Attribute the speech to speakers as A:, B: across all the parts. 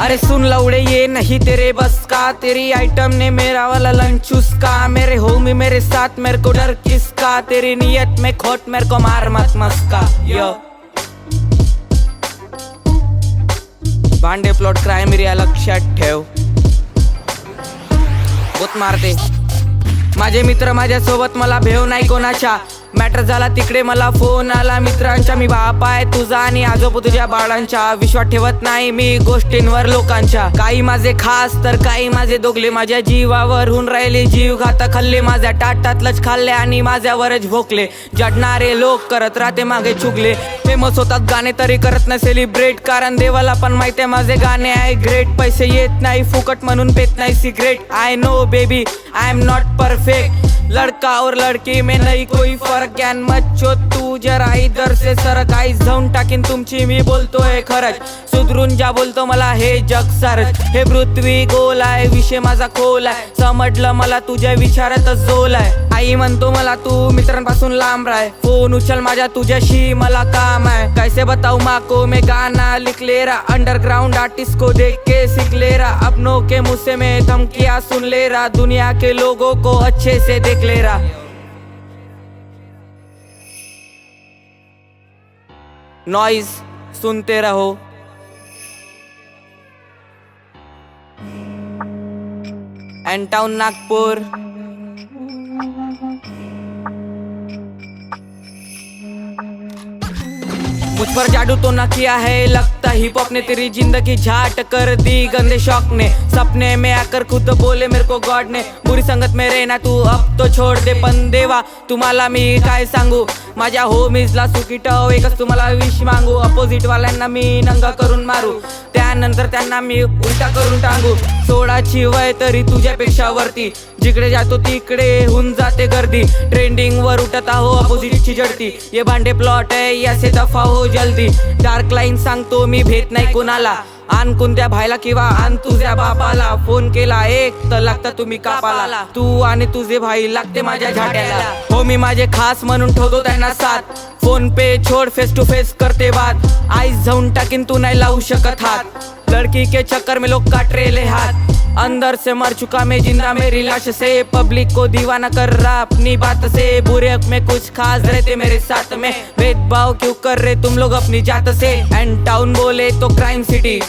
A: अरे सुन लौड़े ये नहीं तेरे बस का, तेरी आइटम ने मेरा वाला लंच उसका। मेरे होमी मेरे साथ मेरे को डर किसका, तेरी नियत में खोट मेरे को मार मत मस्का। यो भांडे प्लॉट क्राइम एरिया लक्षात ठेव, बोत मारते माझे मित्र माझ्या सोबत, मला भेव नाही कोणाच्या। मॅटर झाला तिकडे मला फोन आला मित्रांच्या, मी बाप आहे तुझा आणि आजोबा तुझ्या बाळांच्या। विश्वास ठेवत नाही मी गोष्टींवर लोकांच्या, काही माझे खास तर काही माझे दोगले। माझ्या जीवावर होऊन राहिले जीव घाता खाल्ले, माझ्या टाटातलंच खाल्ले आणि माझ्यावरच भोकले। जडणारे लोक करत राहते मागे चुगले, फेमस होतात गाणे तरी करत नाही सेलिब्रेट, कारण देवाला पण माहिती आहे माझे गाणे आहे ग्रेट। पैसे येत नाही फुकट म्हणून पेत नाही cigarette, I know baby I am not perfect, लड़का और लड़की में नहीं कोई फरक। ज्ञान मच्छो तू जरा इधर से सरक, आई जाऊन टाकीन तुमची मी बोलतोय खरंच, सुधरून जा बोलतो मला हे जग सरच। हे पृथ्वी गोल आहे विषय माझा खोल आहे, समजलं मला तुझ्या विचारातच झोल आहे। आई म्हणतो मला तू मित्रांपासून लांब राह, फोन उचल माझ्या तुझ्याशी मला काम आहे। कैसे बताऊ माँ को मैं गाना लिख ले रहा, अंडरग्राउंड आर्टिस्ट को देख के सीख ले रहा, अपनों के मुझसे मैं धमकियाँ सुन ले रहा, दुनिया के लोगों को अच्छे से देख ले रहा। नॉइज सुनते रहो। End town Nagpur. मुझ पर जादू तो न किया है लगता, हिप हॉप ने तेरी जिंदगी झाट कर दी गंदे शौक ने। सपने में आकर खुद बोले मेरे को गॉड ने, बुरी संगत में रहना तू अब तो छोड़ दे। पण देवा तुम्हाला मी काय सांगू, माझ्या होमीजला सुखी ठेव एकच तुम्हाला विश मागू। अपोजिट वाल्यांना मी नंगा करून मारू, त्यानंतर त्यांना मी उलटा करून टांगू। 16ची वय तरी तुझ्यापेक्षा वरती, जिकडे जातो तिकडे होऊन जाते गर्दी। ट्रेंडिंग वर उठत आहो अपोजिटची जडती, ये भांडे प्लॉट आहे यासे दफा हो जल्दी। डार्क लाईन सांगतो मी भेट नाही कोणाला, आण कोणत्या भाईला किंवा आण तुझ्या बापाला। फोन केला एक तर लागता तुम्ही कापाला, तू आणि तुझे भाई लागते माझ्या झाट्याला। हो मी माझे खास म्हणून ठेवतो त्यांना साथ, फोन पे छोड़ फेस टू फेस करते बात। आईज जाऊन टाकीन तू नाही लावू शकत हात, लड़की के चक्कर में लोग काट रहे ले हाथ। अंदर से मर चुका मैं जिंदा मेरी लाश से, पब्लिक को दीवाना कर रहा अपनी बात से। बुरे में कुछ खास रहते मेरे साथ में, भेदभाव क्यों कर रहे तुम लोग अपनी जात से। एंड टाउन बोले तो क्राइम सिटी,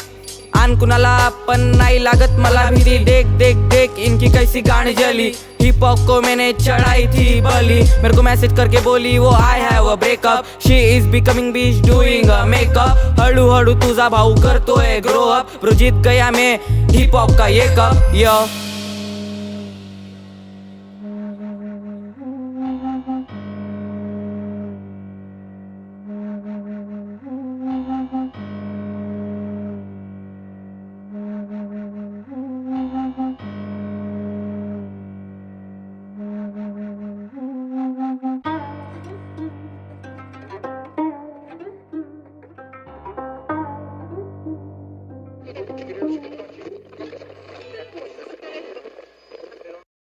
A: आन कुणाला पण नहीं लागत मला भीती। देख देख देख इनकी कैसी गाड़ी जली, हिप हॉप को मैंने चढ़ाई थी बली। मेरे को मैसेज करके बोली वो I have a breakup, she is becoming beach doing a makeup. हळू हळू तुझा भाऊ करतोय ग्रो अप, जीत गया मैं हिप हॉप का ये कप। यो